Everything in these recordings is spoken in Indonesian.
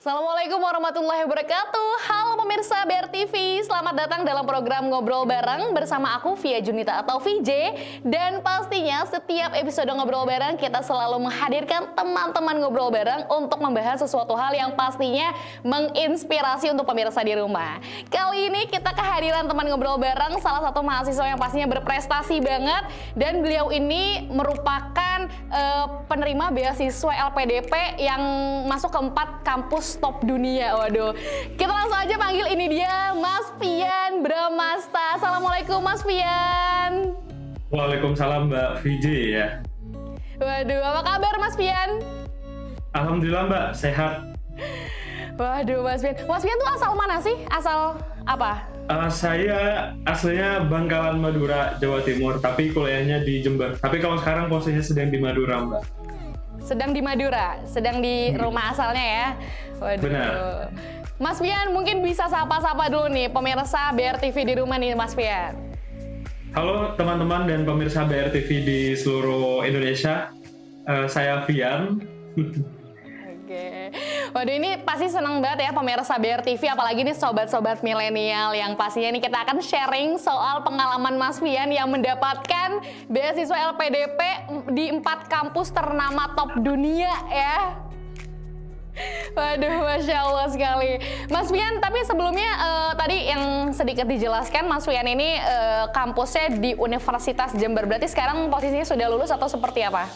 Assalamualaikum warahmatullahi wabarakatuh. Halo pemirsa BR TV, selamat datang dalam program Ngobrol Bareng bersama aku Via Junita atau VJ. Dan pastinya setiap episode Ngobrol Bareng kita selalu menghadirkan teman-teman Ngobrol Bareng untuk membahas sesuatu hal yang pastinya menginspirasi untuk pemirsa di rumah. Kali ini kita kehadiran teman Ngobrol Bareng, salah satu mahasiswa yang pastinya berprestasi banget. Dan beliau ini merupakan penerima beasiswa LPDP yang masuk ke 4 kampus top dunia. Waduh, kita langsung aja panggil, ini dia Mas Fian Bramasta. Assalamualaikum Mas Fian. Waalaikumsalam Mbak VJ ya. Waduh, apa kabar Mas Fian? Alhamdulillah Mbak, sehat. Waduh Mas Fian. Mas Fian tuh asal mana sih? Asal apa? Saya aslinya Bangkalan, Madura, Jawa Timur, tapi kuliahnya di Jember. Tapi kalau sekarang posisinya sedang di Madura Mbak. Sedang di Madura, sedang di rumah asalnya ya. Waduh. Benar. Mas Fian mungkin bisa sapa-sapa dulu nih pemirsa BR TV di rumah nih Mas Fian. Halo teman-teman dan pemirsa BR TV di seluruh Indonesia. Saya Fian. Oke. Waduh, ini pasti seneng banget ya pemirsa BR TV, apalagi nih sobat-sobat milenial yang pastinya nih kita akan sharing soal pengalaman Mas Fian yang mendapatkan beasiswa LPDP di 4 kampus ternama top dunia ya. Waduh, Masya Allah sekali. Mas Fian, tapi sebelumnya tadi yang sedikit dijelaskan, Mas Fian ini kampusnya di Universitas Jember. Berarti sekarang posisinya sudah lulus atau seperti apa?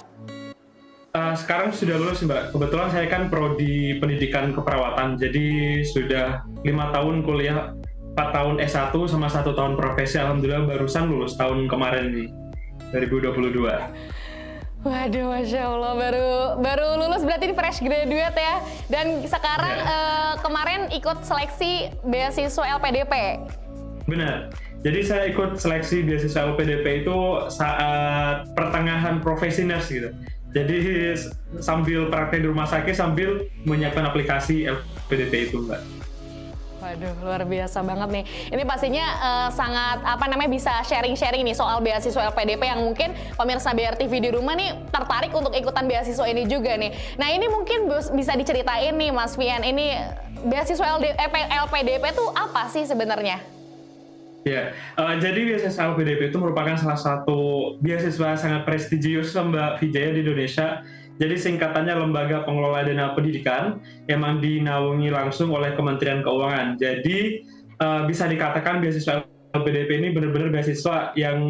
Sekarang sudah lulus Mbak. Kebetulan saya kan prodi pendidikan keperawatan, jadi sudah 5 tahun kuliah, 4 tahun S1 sama 1 tahun profesi. Alhamdulillah barusan lulus tahun kemarin nih, 2022. Waduh, Masya Allah, baru lulus berarti fresh graduate ya. Dan sekarang kemarin ikut seleksi beasiswa LPDP. Benar. Jadi saya ikut seleksi beasiswa LPDP itu saat pertengahan profesi nurse gitu. Jadi sambil praktek di rumah sakit sambil menyiapkan aplikasi LPDP itu Mbak. Waduh, luar biasa banget nih. Ini pastinya sangat bisa sharing-sharing nih soal beasiswa LPDP yang mungkin pemirsa BR TV di rumah nih tertarik untuk ikutan beasiswa ini juga nih. Nah, ini mungkin bisa diceritain nih Mas Fian, ini beasiswa LPDP itu apa sih sebenarnya? Ya, jadi beasiswa LPDP itu merupakan salah satu beasiswa sangat prestisius Mbak Vijaya di Indonesia. Jadi singkatannya Lembaga Pengelola Dana Pendidikan, emang dinaungi langsung oleh Kementerian Keuangan. Jadi bisa dikatakan beasiswa LPDP ini benar-benar beasiswa yang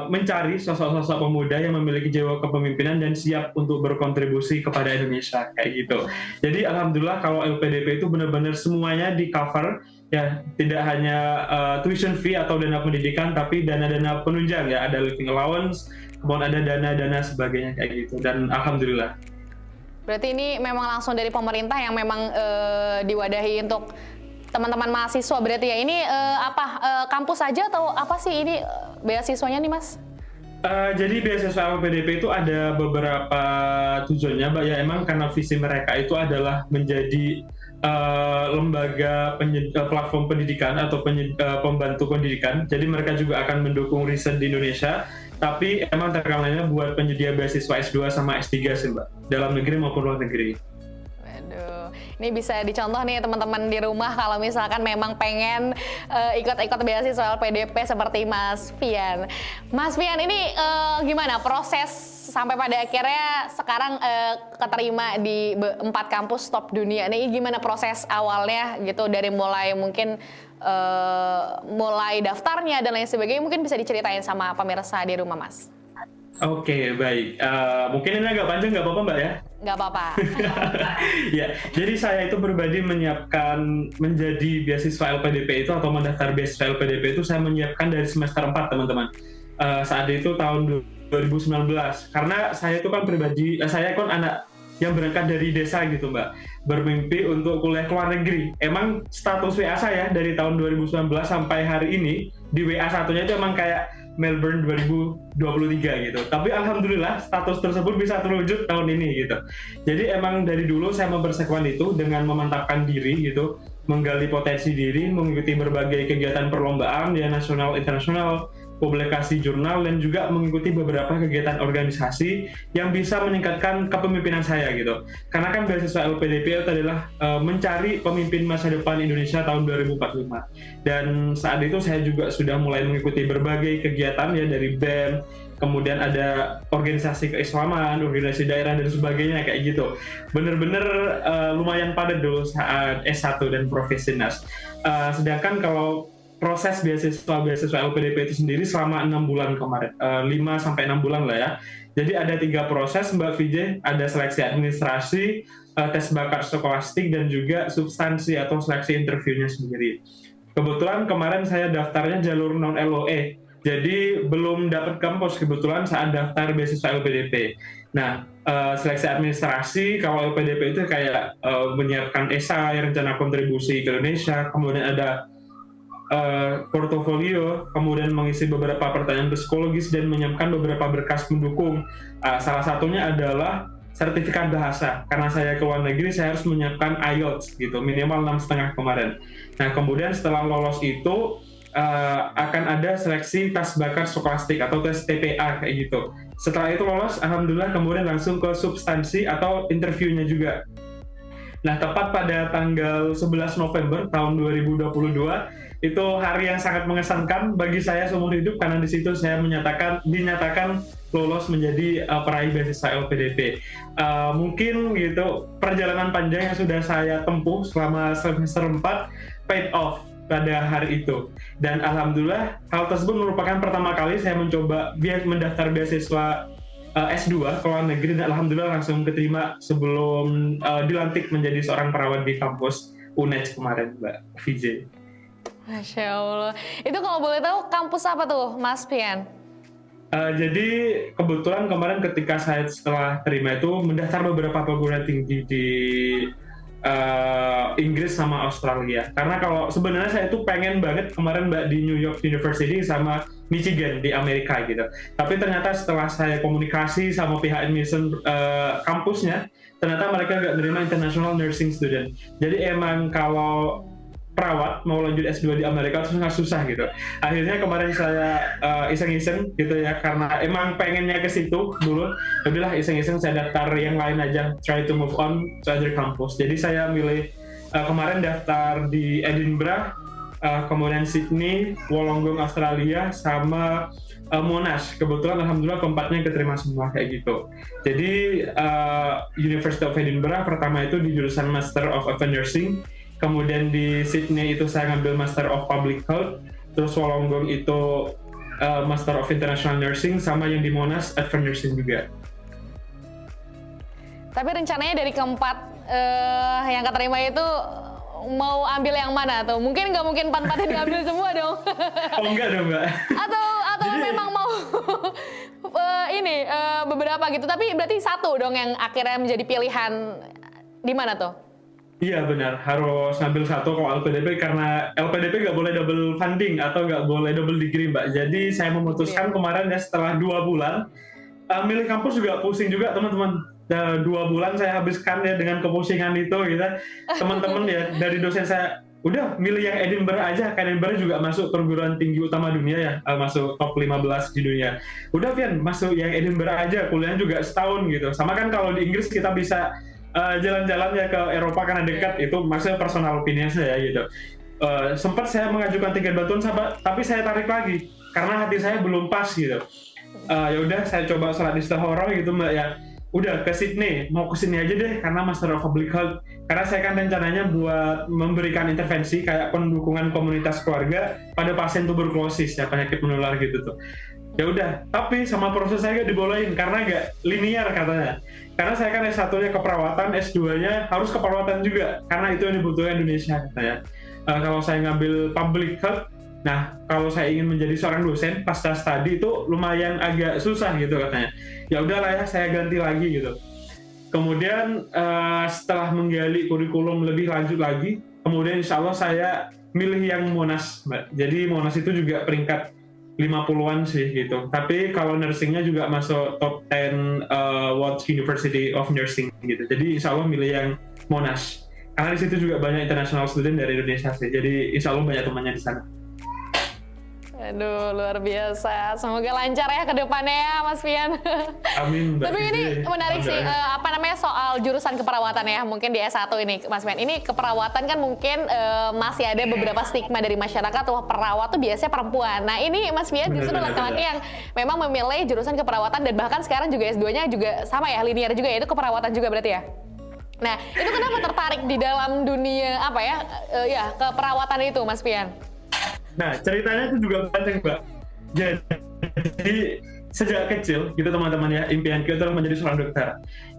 mencari sosok-sosok pemuda yang memiliki jiwa kepemimpinan dan siap untuk berkontribusi kepada Indonesia kayak gitu. Jadi alhamdulillah kalau LPDP itu benar-benar semuanya di cover ya, tidak hanya tuition fee atau dana pendidikan, tapi dana-dana penunjang ya, ada living allowance, kemudian ada dana-dana sebagainya kayak gitu. Dan alhamdulillah. Berarti ini memang langsung dari pemerintah yang memang diwadahi untuk teman-teman mahasiswa berarti ya. Ini kampus saja atau apa sih ini beasiswanya nih Mas? Jadi beasiswa LPDP itu ada beberapa tujuannya Mbak ya, emang karena visi mereka itu adalah menjadi lembaga platform pendidikan atau pembantu pendidikan. Jadi mereka juga akan mendukung riset di Indonesia, tapi emang terkenalnya buat penyedia beasiswa S2 sama S3 sih Mbak, dalam negeri maupun luar negeri. Waduh, ini bisa dicontoh nih teman-teman di rumah kalau misalkan memang pengen ikut-ikut beasiswa LPDP seperti Mas Fian. Mas Fian, ini gimana proses sampai pada akhirnya sekarang keterima di 4 kampus top dunia? Ini gimana proses awalnya gitu, dari mulai mungkin mulai daftarnya dan lain sebagainya, mungkin bisa diceritain sama pemirsa di rumah Mas. Oke, baik. Mungkin ini agak panjang, nggak apa-apa Mbak ya? Nggak apa-apa. Ya, jadi saya itu pribadi menyiapkan menjadi beasiswa LPDP itu atau mendaftar beasiswa LPDP itu saya menyiapkan dari semester 4 teman-teman. Saat itu tahun 2019. Karena saya itu kan pribadi, saya kan anak yang berangkat dari desa gitu Mbak, bermimpi untuk kuliah ke luar negeri. Emang status WA saya dari tahun 2019 sampai hari ini, di WA satunya itu emang kayak Melbourne 2023 gitu. Tapi alhamdulillah status tersebut bisa terwujud tahun ini gitu. Jadi emang dari dulu saya mempersiapkan itu dengan memantapkan diri gitu, menggali potensi diri, mengikuti berbagai kegiatan perlombaan ya nasional internasional, publikasi jurnal, dan juga mengikuti beberapa kegiatan organisasi yang bisa meningkatkan kepemimpinan saya gitu. Karena kan beasiswa LPDP itu adalah mencari pemimpin masa depan Indonesia tahun 2045. Dan saat itu saya juga sudah mulai mengikuti berbagai kegiatan ya, dari BEM, kemudian ada organisasi keislaman, organisasi daerah dan sebagainya kayak gitu. Bener-bener lumayan padat dulu saat S1 dan Profesinas. Sedangkan kalau proses beasiswa LPDP itu sendiri selama 6 bulan kemarin, 5-6 bulan lah ya. Jadi ada 3 proses Mbak VJ, ada seleksi administrasi, tes bakat skolastik, dan juga substansi atau seleksi interviewnya sendiri. Kebetulan kemarin saya daftarnya jalur non-LOE, jadi belum dapat kampus kebetulan saat daftar beasiswa LPDP. Nah, seleksi administrasi kalau LPDP itu kayak menyiapkan esai, rencana kontribusi ke Indonesia, kemudian ada portofolio, kemudian mengisi beberapa pertanyaan psikologis dan menyiapkan beberapa berkas pendukung. Salah satunya adalah sertifikat bahasa. Karena saya ke luar negeri, saya harus menyiapkan IELTS gitu, minimal 6,5 kemarin. Nah, kemudian setelah lolos itu akan ada seleksi tes bakat skolastik atau tes TPA kayak gitu. Setelah itu lolos, alhamdulillah kemudian langsung ke substansi atau interviewnya juga. Nah, tepat pada tanggal 11 November tahun 2022, itu hari yang sangat mengesankan bagi saya seumur hidup, karena di situ saya dinyatakan lolos menjadi peraih beasiswa LPDP. Mungkin gitu perjalanan panjang yang sudah saya tempuh selama semester 4 paid off pada hari itu. Dan alhamdulillah hal tersebut merupakan pertama kali saya mencoba mendaftar beasiswa S2 ke luar negeri, dan alhamdulillah langsung keterima sebelum dilantik menjadi seorang perawat di kampus UNED kemarin, Mbak VJ. Masya Allah. Itu kalau boleh tahu kampus apa tuh, Mas Pian? Jadi kebetulan kemarin ketika saya setelah terima itu mendaftar beberapa perguruan tinggi di Inggris sama Australia. Karena kalau sebenarnya saya tuh pengen banget kemarin Mbak di New York University sama Michigan di Amerika gitu. Tapi ternyata setelah saya komunikasi sama pihak admission kampusnya, ternyata mereka nggak menerima international nursing student. Jadi emang kalau perawat mau lanjut S2 di Amerika itu sangat susah gitu. Akhirnya kemarin saya iseng-iseng gitu ya, karena emang pengennya ke situ dulu. Udahlah iseng-iseng saya daftar yang lain aja, try to move on to other campus. Jadi saya milih kemarin daftar di Edinburgh, kemudian Sydney, Wollongong Australia, sama Monash. Kebetulan alhamdulillah keempatnya keterima semua kayak gitu. Jadi University of Edinburgh pertama itu di jurusan Master of Advanced Nursing. Kemudian di Sydney itu saya ngambil Master of Public Health, terus Wollongong itu Master of International Nursing, sama yang di Monash Advanced Nursing juga. Tapi rencananya dari keempat yang keterima itu mau ambil yang mana tuh? Mungkin nggak mungkin empat-empatnya diambil semua dong? Oh enggak dong Mbak. Atau jadi, memang mau beberapa gitu, tapi berarti satu dong yang akhirnya menjadi pilihan di mana tuh? Iya benar, harus ngambil satu kalau LPDP, karena LPDP nggak boleh double funding atau nggak boleh double degree Mbak. Jadi saya memutuskan kemarin ya setelah 2 bulan, milih kampus juga pusing juga teman-teman. 2 bulan saya habiskan ya dengan kepusingan itu gitu. Teman-teman ya dari dosen saya, udah milih yang Edinburgh aja, kan Edinburgh juga masuk perguruan tinggi utama dunia ya, masuk top 15 di dunia. Udah Vian, masuk yang Edinburgh aja, kuliahnya juga setahun gitu. Sama kan kalau di Inggris kita bisa jalan-jalan ya ke Eropa karena dekat, itu maksudnya personal opinion saya gitu. Sempat saya mengajukan tiket bantuan tapi saya tarik lagi karena hati saya belum pas gitu. Ya udah saya coba sholat istikharah gitu Mbak ya. Udah ke Sydney, mau ke sini aja deh karena Master of Public Health. Karena saya kan rencananya buat memberikan intervensi kayak pendukungan komunitas keluarga pada pasien tuberkulosis ya, penyakit menular gitu tuh. Ya udah, tapi sama proses saya gak dibolehin karena gak linear katanya. Karena saya kan S1-nya keperawatan, S2-nya harus keperawatan juga karena itu yang dibutuhkan Indonesia katanya. Kalau saya ngambil public health, nah kalau saya ingin menjadi seorang dosen pasca studi itu lumayan agak susah gitu katanya. Ya udahlah ya, saya ganti lagi gitu. Kemudian setelah menggali kurikulum lebih lanjut lagi, kemudian insya Allah saya milih yang Monash, Mbak. Jadi Monash itu juga peringkat 50-an sih gitu. Tapi kalau nursingnya juga masuk top 10 World University of Nursing gitu. Jadi insya Allah milih yang Monash. Karena di situ juga banyak international student dari Indonesia sih. Jadi insya Allah banyak temannya di sana. Aduh, luar biasa. Semoga lancar ya ke depannya ya, Mas Fian. Amin. Tapi ini menarik sih, soal jurusan keperawatan ya, mungkin di S1 ini, Mas Fian. Ini keperawatan kan mungkin masih ada beberapa stigma dari masyarakat, wah perawat tuh biasanya perempuan. Nah ini Mas Fian justru laki-laki yang memang memilih jurusan keperawatan dan bahkan sekarang juga S2-nya juga sama ya, linear juga, yaitu keperawatan juga berarti ya? Nah, itu kenapa tertarik di dalam dunia keperawatan itu, Mas Fian? Nah, ceritanya itu juga panjang, Mbak. Jadi sejak kecil gitu teman-teman ya, impianku itu adalah menjadi seorang dokter.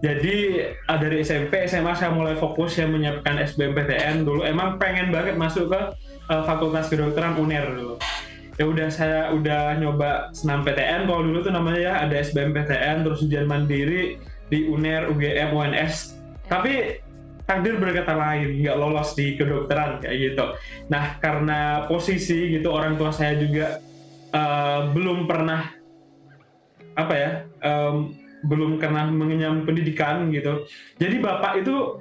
Jadi dari SMP, SMA saya mulai fokus ya menyiapkan SBMPTN dulu. Emang pengen banget masuk ke Fakultas Kedokteran UNER dulu. Ya udah, saya udah nyoba senam PTN, kalau dulu tuh namanya ya, ada SBMPTN, terus ujian mandiri di UNER, UGM, UNS. Tapi takdir berkata lain, nggak lolos di kedokteran kayak gitu. Nah, karena posisi gitu, orang tua saya juga belum pernah belum pernah mengenyam pendidikan gitu. Jadi bapak itu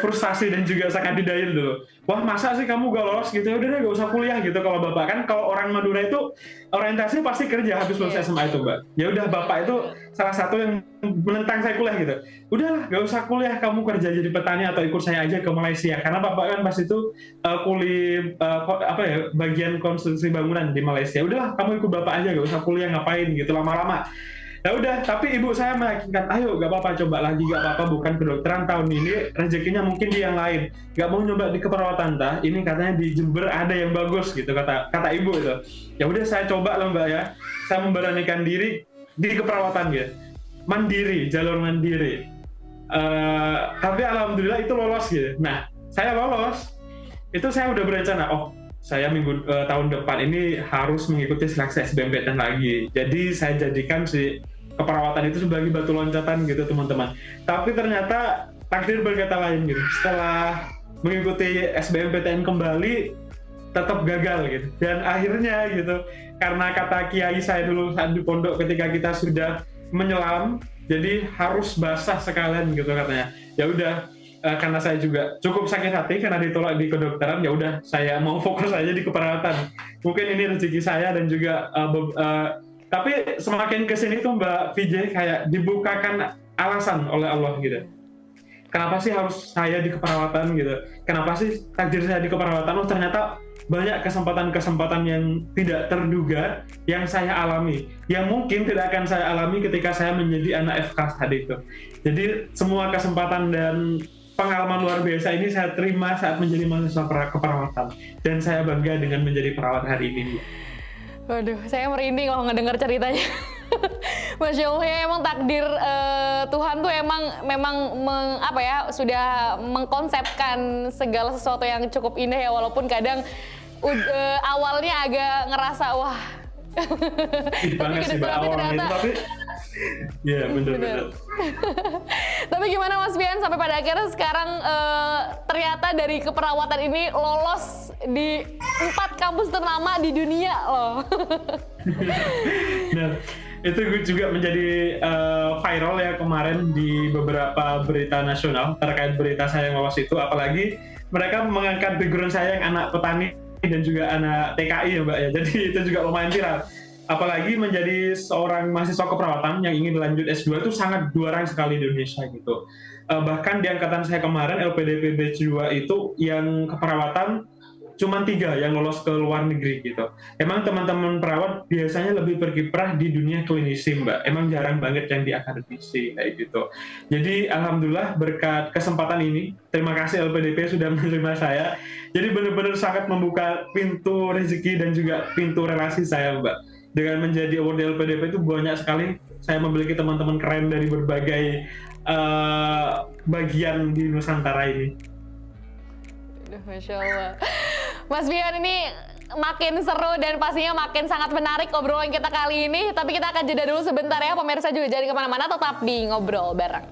frustasi dan juga sangat didayun dulu. Wah, masa sih kamu gak lolos gitu? Udah deh, gak usah kuliah gitu. Kalau bapak kan, kalau orang Madura itu orientasinya pasti kerja habis lulus SMA itu, Mbak. Ya udah, bapak itu salah satu yang menentang saya kuliah gitu. Udahlah, gak usah kuliah, kamu kerja jadi petani atau ikut saya aja ke Malaysia. Karena bapak kan pas itu bagian konstruksi bangunan di Malaysia. Udahlah, kamu ikut bapak aja, gak usah kuliah, ngapain gitu lama-lama. Ya udah, tapi ibu saya meyakinkan, ayo gak apa-apa, coba lagi, gak apa-apa, bukan kedokteran tahun ini, rezekinya mungkin di yang lain. Gak mau nyoba di keperawatan, tah? Ini katanya di Jember ada yang bagus gitu, kata ibu itu. Ya udah, saya coba lah, Mbak ya. Saya memberanikan diri di keperawatan gitu. Mandiri, jalur mandiri. Tapi alhamdulillah itu lolos gitu. Nah, saya lolos. Itu saya udah berencana, saya tahun depan ini harus mengikuti seleksi SBMPTN lagi. Jadi saya jadikan si keperawatan itu sebagai batu loncatan gitu, teman-teman. Tapi ternyata takdir berkata lain gitu. Setelah mengikuti SBMPTN kembali, tetap gagal gitu. Dan akhirnya gitu, karena kata kiai saya dulu saat di pondok, ketika kita sudah menyelam, jadi harus basah sekalian gitu katanya. Ya udah, karena saya juga cukup sakit hati karena ditolak di kedokteran, ya udah saya mau fokus aja di keperawatan. Mungkin ini rezeki saya dan juga tapi semakin kesini tuh Mbak VJ kayak dibukakan alasan oleh Allah gitu. Kenapa sih harus saya di keperawatan gitu? Kenapa sih takdir saya di keperawatan? Ternyata banyak kesempatan-kesempatan yang tidak terduga yang saya alami, yang mungkin tidak akan saya alami ketika saya menjadi anak FK tadi itu. Jadi semua kesempatan dan pengalaman luar biasa ini saya terima saat menjadi mahasiswa keperawatan, dan saya bangga dengan menjadi perawat hari ini. Waduh, saya merinding kalau ngedengar ceritanya. Masya Allah ya, emang takdir Tuhan tuh memang sudah mengkonsepkan segala sesuatu yang cukup indah ya, walaupun kadang awalnya agak ngerasa wah. Banget sih awalnya itu, tapi ya benar-benar. Tapi gimana Mas Fian sampai pada akhirnya sekarang ternyata dari keperawatan ini lolos di 4 kampus ternama di dunia loh. Nah, itu juga menjadi viral ya kemarin di beberapa berita nasional terkait berita saya yang lolos itu, apalagi mereka mengangkat background saya yang anak petani dan juga anak TKI ya Mbak ya, jadi itu juga lumayan viral. Apalagi menjadi seorang mahasiswa keperawatan yang ingin lanjut S2 itu sangat juara sekali di Indonesia gitu. Bahkan di angkatan saya kemarin LPDP batch 2 itu yang keperawatan cuma 3 yang lolos ke luar negeri gitu. Emang teman-teman perawat biasanya lebih berkiprah di dunia klinisi Mbak. Emang jarang banget yang di akademisi kayak gitu. Jadi alhamdulillah berkat kesempatan ini, terima kasih LPDP sudah menerima saya. Jadi benar-benar sangat membuka pintu rezeki dan juga pintu relasi saya Mbak. Dengan menjadi award LPDP itu banyak sekali saya memiliki teman-teman keren dari berbagai bagian di Nusantara ini. Aduh, Masya Allah. Mas Fian, ini makin seru dan pastinya makin sangat menarik obrolan kita kali ini. Tapi kita akan jeda dulu sebentar ya, pemirsa juga jangan kemana-mana, tetap di Ngobrol Bareng.